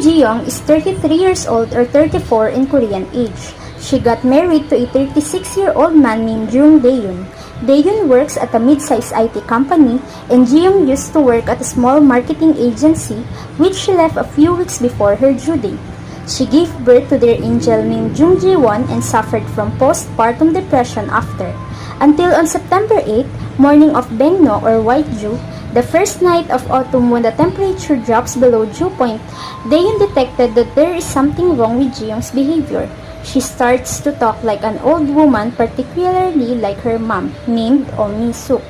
JiYoung is 33 years old or 34 in Korean age. She got married to a 36-year-old man named Jung Dae-yoon. Dae-yoon works at a mid-sized IT company, and JiYoung used to work at a small marketing agency, which she left a few weeks before her due date. She gave birth to their angel named Jung Ji-won and suffered from postpartum depression after, until on September 8, morning of Bengno or White Dew, the first night of autumn when the temperature drops below dew point, Dae-yoon detected that there is something wrong with JiYoung's behavior. She starts to talk like an old woman, particularly like her mom, named Oh Mi-suk.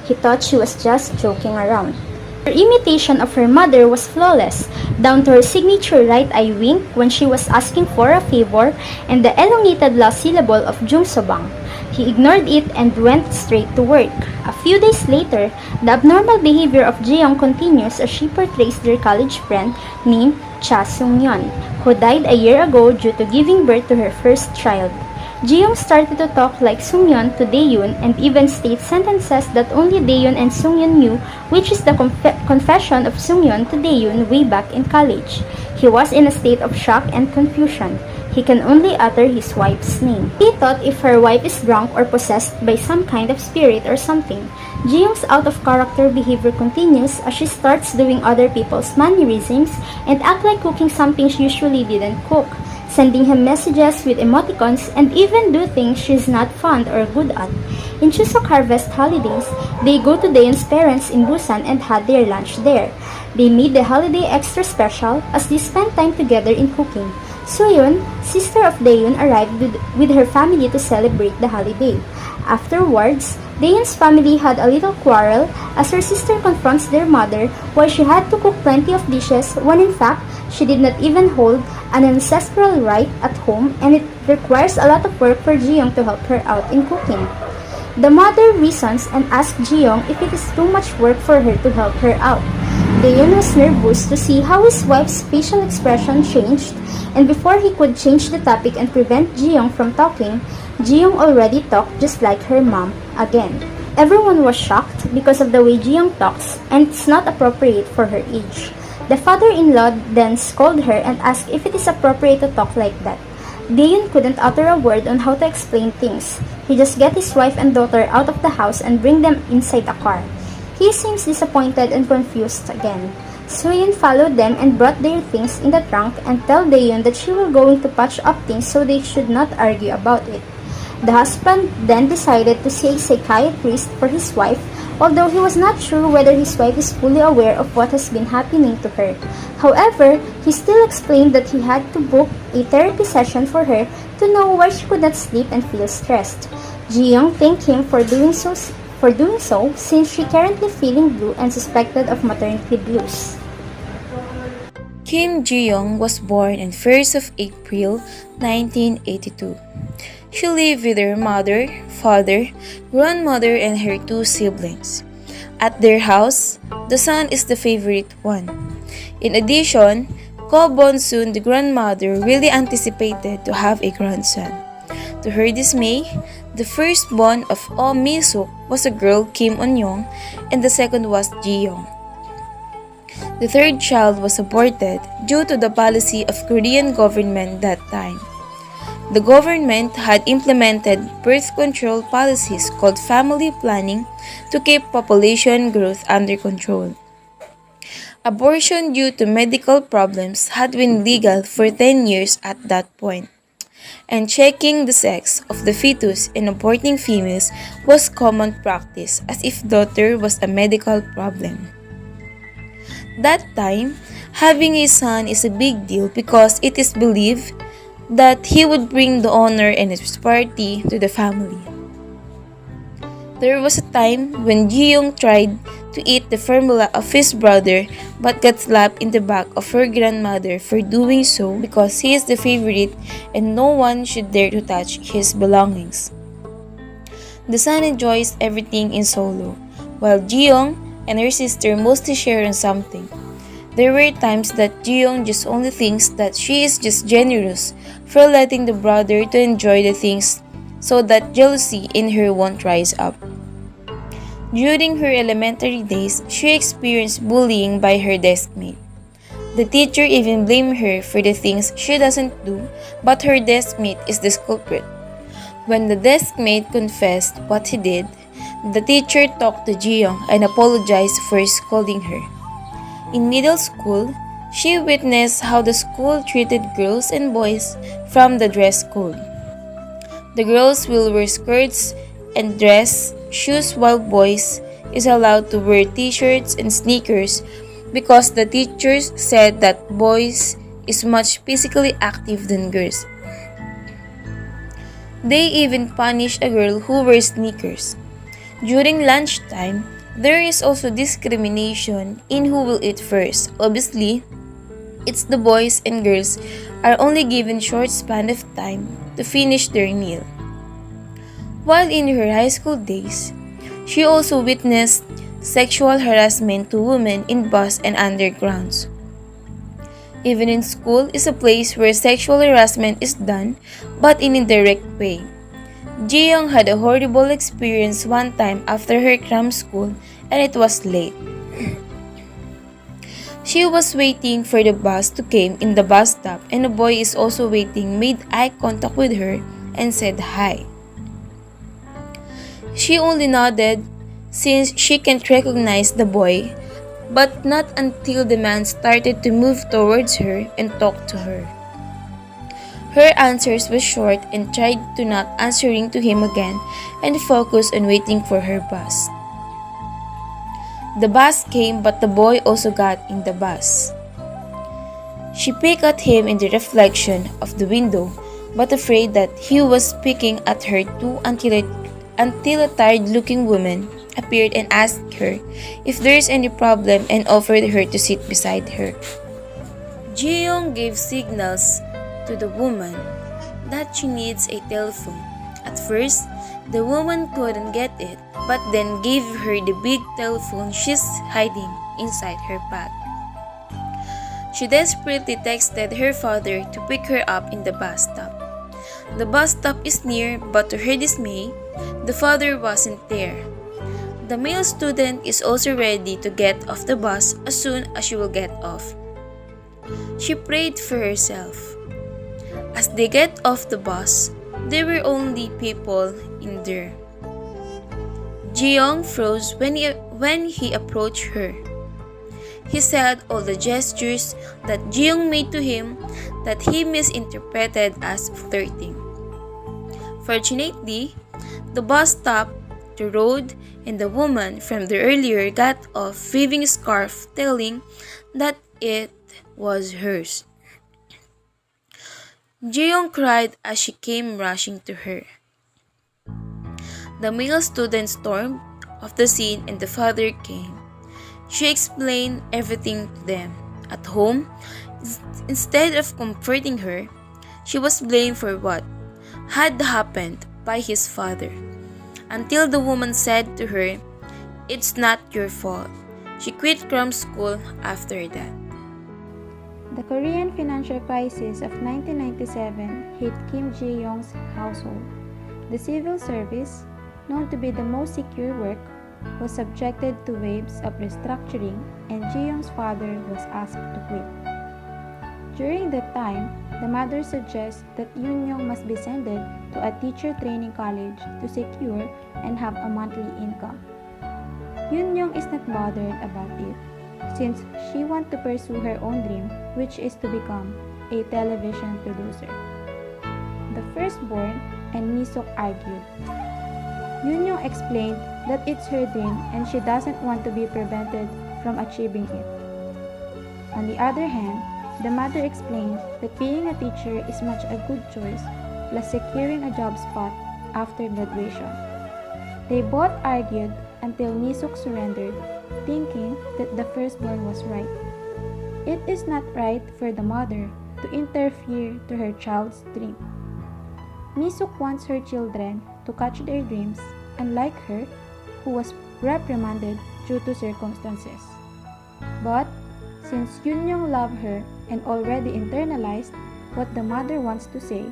He thought she was just joking around. Her imitation of her mother was flawless, down to her signature right eye wink when she was asking for a favor and the elongated last syllable of Jungsobang. He ignored it and went straight to work. A few days later, the abnormal behavior of JiYoung continues as she portrays their college friend named Cha Sung-yeon, who died a year ago due to giving birth to her first child. JiYoung started to talk like Sung-yeon to Dae-yoon and even states sentences that only Dae-yoon and Sung-yeon knew, which is the confession of Sung-yeon to Dae-yoon way back in college. He was in a state of shock and confusion. He can only utter his wife's name. He thought if her wife is drunk or possessed by some kind of spirit or something. JiYoung's out-of-character behavior continues as she starts doing other people's mannerisms and act like cooking something she usually didn't cook, sending him messages with emoticons, and even do things she's not fond or good at. In Chuseok Harvest holidays, they go to Daeyeon's parents in Busan and had their lunch there. They made the holiday extra special as they spent time together in cooking. Soyeon, sister of Daeyeon, arrived with her family to celebrate the holiday. Afterwards, Daeyeon's family had a little quarrel as her sister confronts their mother why she had to cook plenty of dishes when in fact she did not even hold an ancestral rite at home and it requires a lot of work for JiYoung to help her out in cooking. The mother reasons and asks JiYoung if it is too much work for her to help her out. Daeyeon was nervous to see how his wife's facial expression changed, and before he could change the topic and prevent JiYoung from talking, JiYoung already talked just like her mom again. Everyone was shocked because of the way JiYoung talks, and it's not appropriate for her age. The father-in-law then scolded her and asked if it is appropriate to talk like that. Daeyeon couldn't utter a word on how to explain things. He just get his wife and daughter out of the house and bring them inside a car. He seems disappointed and confused again. Soyeon followed them and brought their things in the trunk and tell Daeyeon that she will going to patch up things so they should not argue about it. The husband then decided to see a psychiatrist for his wife, although he was not sure whether his wife is fully aware of what has been happening to her. However, he still explained that he had to book a therapy session for her to know why she could not sleep and feel stressed. JiYoung thanked him for doing so since she currently feeling blue and suspected of maternity blues. Kim JiYoung was born on 1st of April 1982. She lived with her mother, father, grandmother, and her two siblings. At their house, the son is the favorite one. In addition, Ko Bon-soon, the grandmother, really anticipated to have a grandson. To her dismay, the firstborn of Oh Mi-suk was a girl, Kim On-young, and the second was JiYoung. The third child was aborted due to the policy of Korean government that time. The government had implemented birth control policies called family planning to keep population growth under control. Abortion due to medical problems had been legal for 10 years at that point, and checking the sex of the fetus in aborting females was common practice as if daughter was a medical problem. That time, having a son is a big deal because it is believed that he would bring the honor and prosperity to the family. There was a time when JiYoung tried to eat the formula of his brother but got slapped in the back of her grandmother for doing so because he is the favorite and no one should dare to touch his belongings. The son enjoys everything in solo, while JiYoung and her sister mostly share on something. There were times that JiYoung just only thinks that she is just generous for letting the brother to enjoy the things so that jealousy in her won't rise up. During her elementary days, she experienced bullying by her deskmate. The teacher even blamed her for the things she doesn't do, but her deskmate is the culprit. When the deskmate confessed what he did, the teacher talked to JiYoung and apologized for scolding her. In middle school, she witnessed how the school treated girls and boys from the dress code. The girls will wear skirts and dress shoes while boys is allowed to wear t-shirts and sneakers because the teachers said that boys is much physically active than girls. They even punish a girl who wears sneakers. During lunchtime, there is also discrimination in who will eat first. Obviously, it's the boys and girls are only given short span of time to finish their meal. While in her high school days, she also witnessed sexual harassment to women in bus and undergrounds. Even in school is a place where sexual harassment is done, but in a direct way. JiYoung had a horrible experience one time after her cram school and it was late. She was waiting for the bus to come in the bus stop and a boy is also waiting made eye contact with her and said hi. She only nodded since she can't recognize the boy, but not until the man started to move towards her and talk to her. Her answers were short and tried to not answering to him again and focus on waiting for her bus. The bus came but the boy also got in the bus. She peeked at him in the reflection of the window but afraid that he was peeking at her too until a tired-looking woman appeared and asked her if there is any problem and offered her to sit beside her. JiYoung gave signals to the woman that she needs a telephone. At first, the woman couldn't get it, but then gave her the big telephone she's hiding inside her bag. She desperately texted her father to pick her up in the bus stop. The bus stop is near, but to her dismay, the father wasn't there. The male student is also ready to get off the bus as soon as she will get off. She prayed for herself. As they get off the bus, there were only people in there. JiYoung froze when he approached her. He said all the gestures that JiYoung made to him that he misinterpreted as flirting. Fortunately, the bus stopped the road and the woman from the earlier got off waving a scarf telling that it was hers. JiYoung cried as she came rushing to her. The male student stormed off the scene and the father came. She explained everything to them. At home, instead of comforting her, she was blamed for what had happened by his father. Until the woman said to her, "It's not your fault." She quit cram school after that. The Korean financial crisis of 1997 hit Kim Jae-young's household. The civil service, known to be the most secure work, was subjected to waves of restructuring and Jae-young's father was asked to quit. During that time, the mother suggests that Yoon-young must be sent to a teacher training college to secure and have a monthly income. Yoon-young is not bothered about it, since she wants to pursue her own dream, which is to become a television producer. The firstborn and Mi-suk argued. Yoon-young explained that it's her dream and she doesn't want to be prevented from achieving it. On the other hand, the mother explained that being a teacher is much a good choice, plus securing a job spot after graduation. They both argued until Mi-suk surrendered, thinking that the firstborn was right. It is not right for the mother to interfere to her child's dream. Mi-suk wants her children to catch their dreams, unlike her, who was reprimanded due to circumstances. But since Yoon-young loved her and already internalized what the mother wants to say,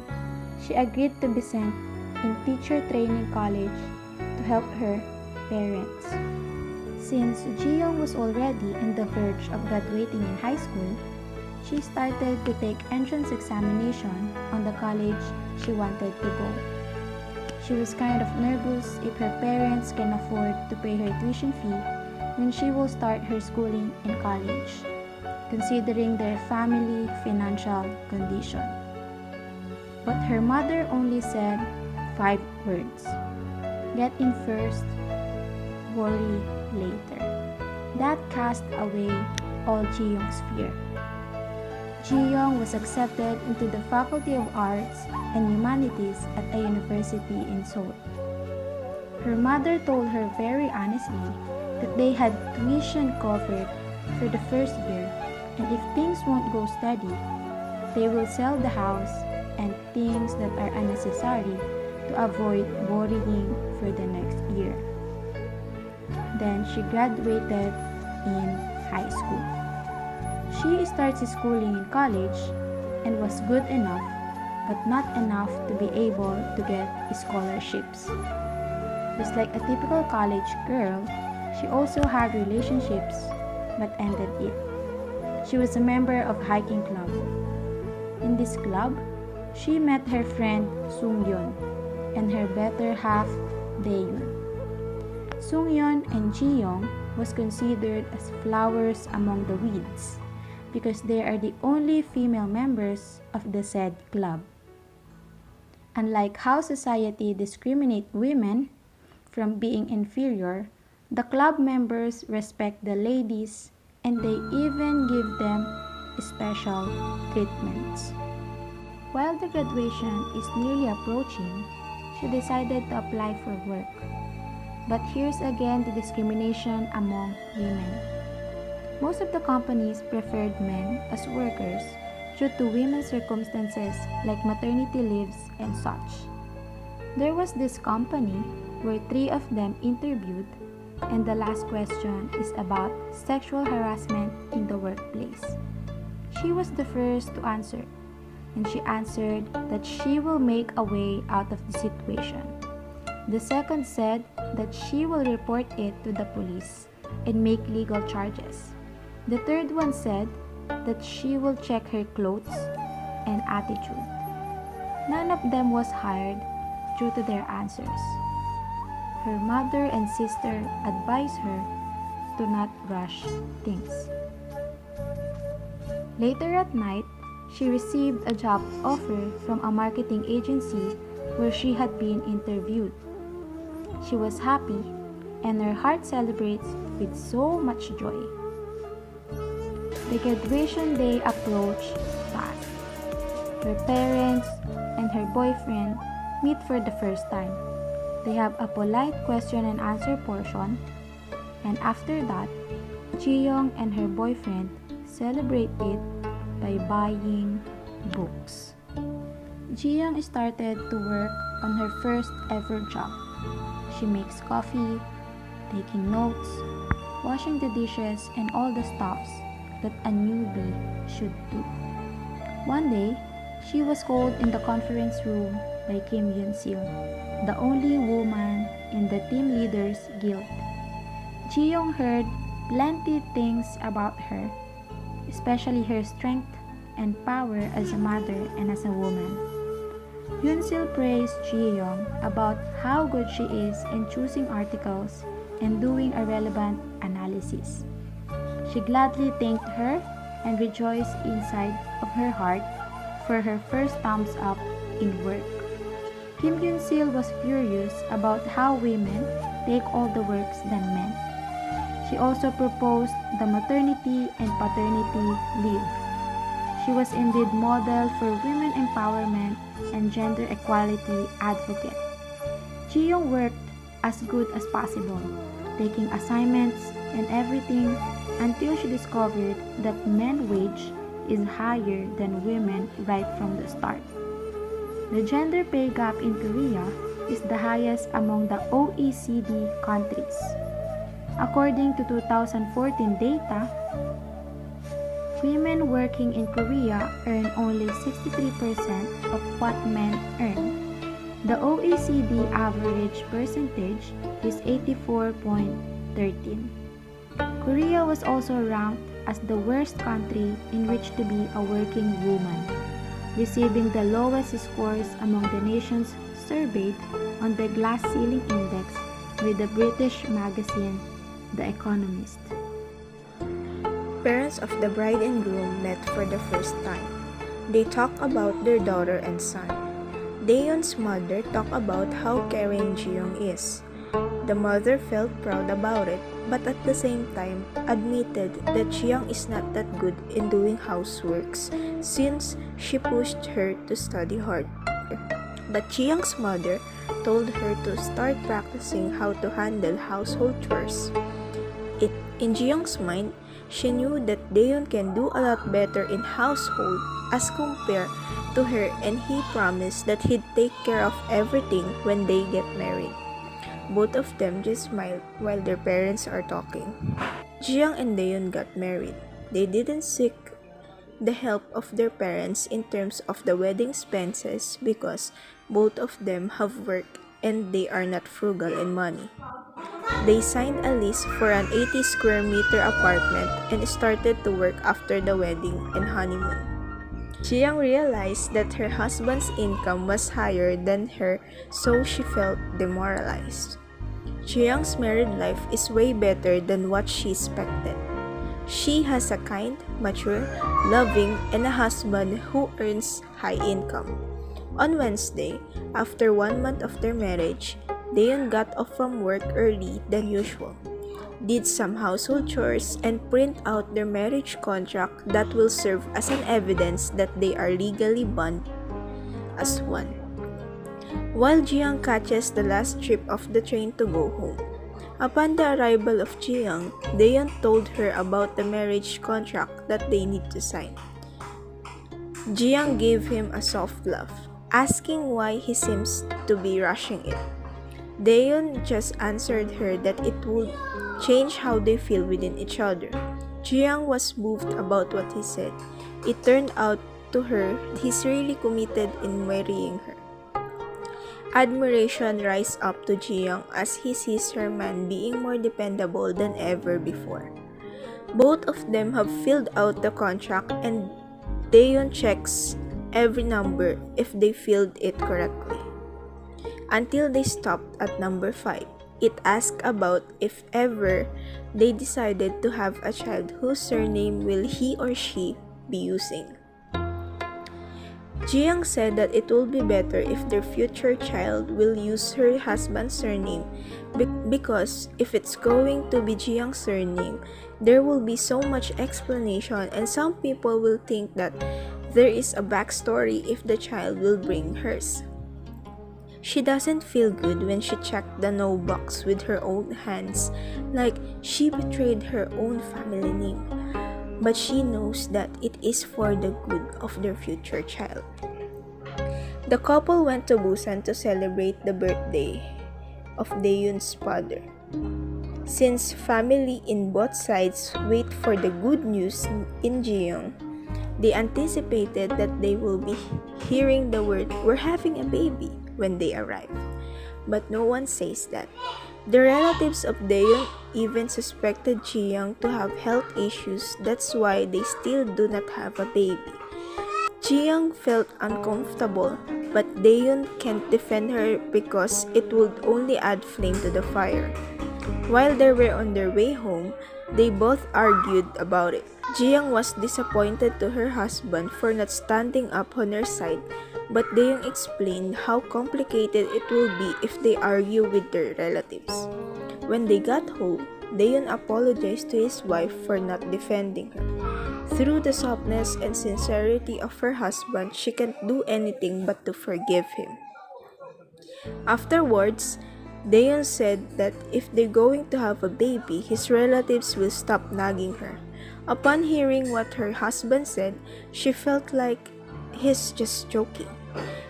she agreed to be sent in teacher training college to help her parents. Since JiYoung was already on the verge of graduating in high school, she started to take entrance examination on the college she wanted to go. She was kind of nervous if her parents can afford to pay her tuition fee when she will start her schooling in college, considering their family financial condition. But her mother only said 5 words: get in first, worry later. That cast away all JiYoung's fear. JiYoung was accepted into the Faculty of Arts and Humanities at a university in Seoul. Her mother told her very honestly that they had tuition covered for the first year, and if things won't go steady, they will sell the house and things that are unnecessary to avoid worrying for the next year. Then she graduated in high school. She starts schooling in college and was good enough, but not enough to be able to get scholarships. Just like a typical college girl, she also had relationships but ended it. She was a member of hiking club. In this club, she met her friend Sung-yeon and her better half Dae-yoon. Sung-yeon and JiYoung was considered as flowers among the weeds because they are the only female members of the said club. Unlike how society discriminates women from being inferior, the club members respect the ladies and they even give them special treatments. While the graduation is nearly approaching, she decided to apply for work. But here's again the discrimination among women. Most of the companies preferred men as workers due to women's circumstances like maternity leaves and such. There was this company where 3 of them interviewed, and the last question is about sexual harassment in the workplace. She was the first to answer, and she answered that she will make a way out of the situation. The second said that she will report it to the police and make legal charges. The third one said that she will check her clothes and attitude. None of them was hired due to their answers. Her mother and sister advised her to not rush things. Later at night, she received a job offer from a marketing agency where she had been interviewed. She was happy and her heart celebrates with so much joy. The graduation day approached fast. Her parents and her boyfriend meet for the first time. They have a polite question and answer portion, and after that, JiYoung and her boyfriend celebrate it by buying books. JiYoung started to work on her first ever job. She makes coffee, taking notes, washing the dishes, and all the stuffs that a newbie should do. One day, she was called in the conference room by Kim Yoon-sil, the only woman in the team leaders guild. JiYoung heard plenty things about her, especially her strength and power as a mother and as a woman. Yoon-sil praised JiYoung about how good she is in choosing articles and doing a relevant analysis. She gladly thanked her and rejoiced inside of her heart for her first thumbs up in work. Kim Yoon-sil was furious about how women take all the works than men. She also proposed the maternity and paternity leave. She was indeed model for women empowerment and gender equality advocate. JiYoung worked as good as possible, taking assignments and everything until she discovered that men's wage is higher than women right from the start. The gender pay gap in Korea is the highest among the OECD countries. According to 2014 data, women working in Korea earn only 63% of what men earn. The OECD average percentage is 84.13. Korea was also ranked as the worst country in which to be a working woman, receiving the lowest scores among the nations surveyed on the Glass Ceiling Index by the British magazine The Economist. Parents of the bride and groom met for the first time. They talk about their daughter and son. Daeyeon's mother talked about how caring JiYoung is. The mother felt proud about it, but at the same time admitted that JiYoung is not that good in doing houseworks since she pushed her to study hard. But JiYoung's mother told her to start practicing how to handle household chores. In JiYoung's mind, she knew that Daeyeon can do a lot better in household as compared to her, and he promised that he'd take care of everything when they get married. Both of them just smiled while their parents are talking. JiYoung and Daeyeon got married. They didn't seek the help of their parents in terms of the wedding expenses because both of them have work and they are not frugal in money. They signed a lease for an 80 square meter apartment and started to work after the wedding and honeymoon. JiYoung realized that her husband's income was higher than her, so she felt demoralized. JiYoung's married life is way better than what she expected. She has a kind, mature, loving, and a husband who earns high income. On Wednesday, after 1 month of their marriage, Daeyeon got off from work early than usual, did some household chores, and print out their marriage contract that will serve as an evidence that they are legally bound as one. While JiYoung catches the last trip of the train to go home, upon the arrival of JiYoung, Daeyeon told her about the marriage contract that they need to sign. JiYoung gave him a soft laugh, asking why he seems to be rushing it. Daeyeon just answered her that it would change how they feel within each other. JiYoung was moved about what he said. It turned out to her he's really committed in marrying her. Admiration rises up to JiYoung as he sees her man being more dependable than ever before. Both of them have filled out the contract and Daeyeon checks every number if they filled it correctly. Until they stopped at number 5. It asked about if ever they decided to have a child whose surname will he or she be using. JiYoung said that it will be better if their future child will use her husband's surname because if it's going to be JiYoung's surname, there will be so much explanation and some people will think that there is a backstory if the child will bring hers. She doesn't feel good when she checked the no box with her own hands, like she betrayed her own family name. But she knows that it is for the good of their future child. The couple went to Busan to celebrate the birthday of Daeyeon's father. Since family in both sides wait for the good news in JiYoung, they anticipated that they will be hearing the word "we're having a baby" when they arrive. But no one says that. The relatives of Daeyeon even suspected JiYoung to have health issues, that's why they still do not have a baby. JiYoung felt uncomfortable, but Daeyeon can't defend her because it would only add flame to the fire. While they were on their way home, they both argued about it. JiYoung was disappointed to her husband for not standing up on her side, but Daeyeon explained how complicated it will be if they argue with their relatives. When they got home, Daeyeon apologized to his wife for not defending her. Through the softness and sincerity of her husband, she can't do anything but to forgive him. Afterwards, Daeyeon said that if they're going to have a baby, his relatives will stop nagging her. Upon hearing what her husband said, she felt like he's just joking.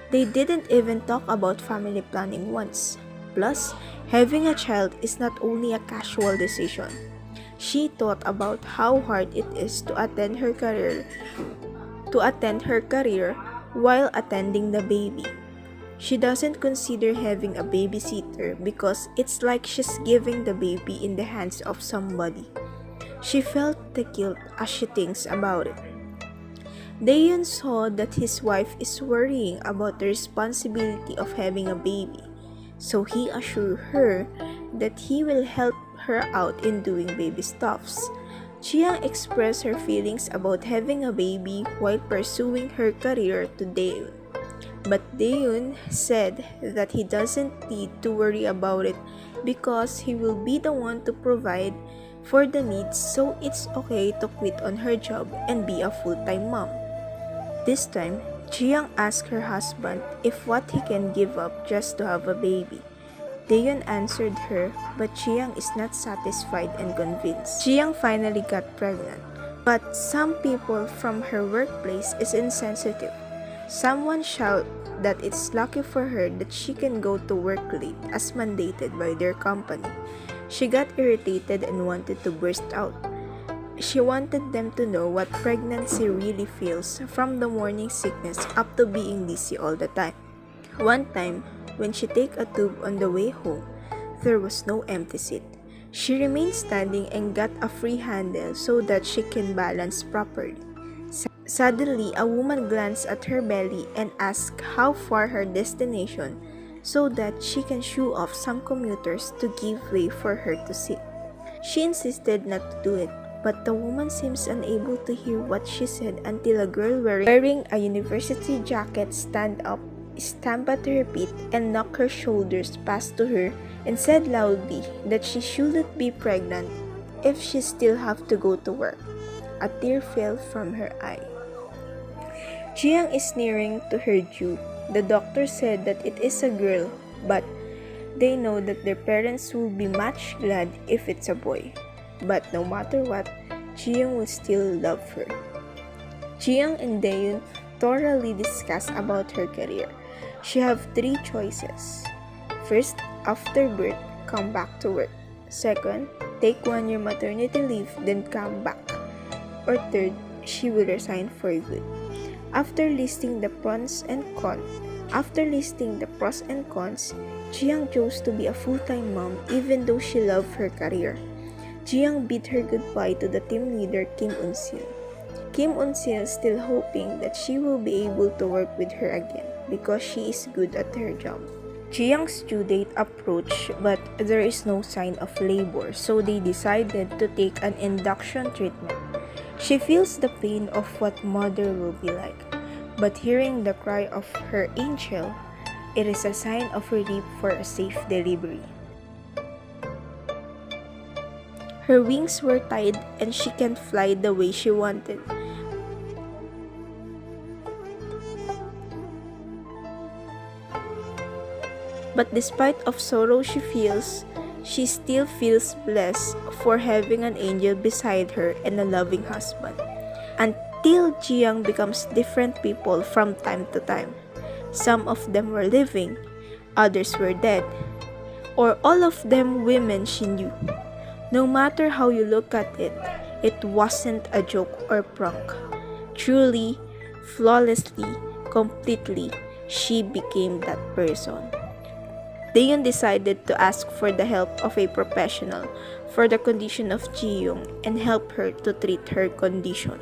They didn't even talk about family planning once. Plus, having a child is not only a casual decision. She thought about how hard it is to attend her career while attending the baby. She doesn't consider having a babysitter because it's like she's giving the baby in the hands of somebody. She felt the guilt as she thinks about it. Daeun saw that his wife is worrying about the responsibility of having a baby, so he assured her that he will help her out in doing baby stuffs. JiYoung expressed her feelings about having a baby while pursuing her career to Daeun. But Daeun said that he doesn't need to worry about it because he will be the one to provide for the needs, so it's okay to quit on her job and be a full-time mom. This time, JiYoung asked her husband if what he can give up just to have a baby. Daeun answered her, but JiYoung is not satisfied and convinced. JiYoung finally got pregnant, but some people from her workplace is insensitive. Someone shouted that it's lucky for her that she can go to work late as mandated by their company. She got irritated and wanted to burst out. She wanted them to know what pregnancy really feels, from the morning sickness up to being dizzy all the time. One time, when she took a tube on the way home, there was no empty seat. She remained standing and got a free handle so that she can balance properly. Suddenly, a woman glanced at her belly and asked how far her destination so that she can shoo off some commuters to give way for her to sit. She insisted not to do it, but the woman seems unable to hear what she said until a girl wearing a university jacket stand up, stamped at her feet, and knocked her shoulders past to her and said loudly that she shouldn't be pregnant if she still have to go to work. A tear fell from her eye. JiYoung is nearing to her due. The doctor said that it is a girl, but they know that their parents will be much glad if it's a boy. But no matter what, JiYoung will still love her. JiYoung and Daeun thoroughly discuss about her career. She have 3 choices. First, after birth, come back to work. Second, take 1 year maternity leave, then come back. Or third, she will resign for good. After listing the pros and cons, JiYoung chose to be a full-time mom even though she loved her career. JiYoung bid her goodbye to the team leader Kim Un-sil. Kim Un-sil still hoping that she will be able to work with her again because she is good at her job. JiYoung's due date approached, but there is no sign of labor, so they decided to take an induction treatment. She feels the pain of what mother will be like, but hearing the cry of her angel, it is a sign of relief for a safe delivery. Her wings were tied and she can't fly the way she wanted. But despite of sorrow she feels, she still feels blessed for having an angel beside her and a loving husband. Until JiYoung becomes different people from time to time. Some of them were living, others were dead, or all of them women she knew. No matter how you look at it, it wasn't a joke or prank. Truly, flawlessly, completely, she became that person. Daeun decided to ask for the help of a professional for the condition of JiYoung and help her to treat her condition.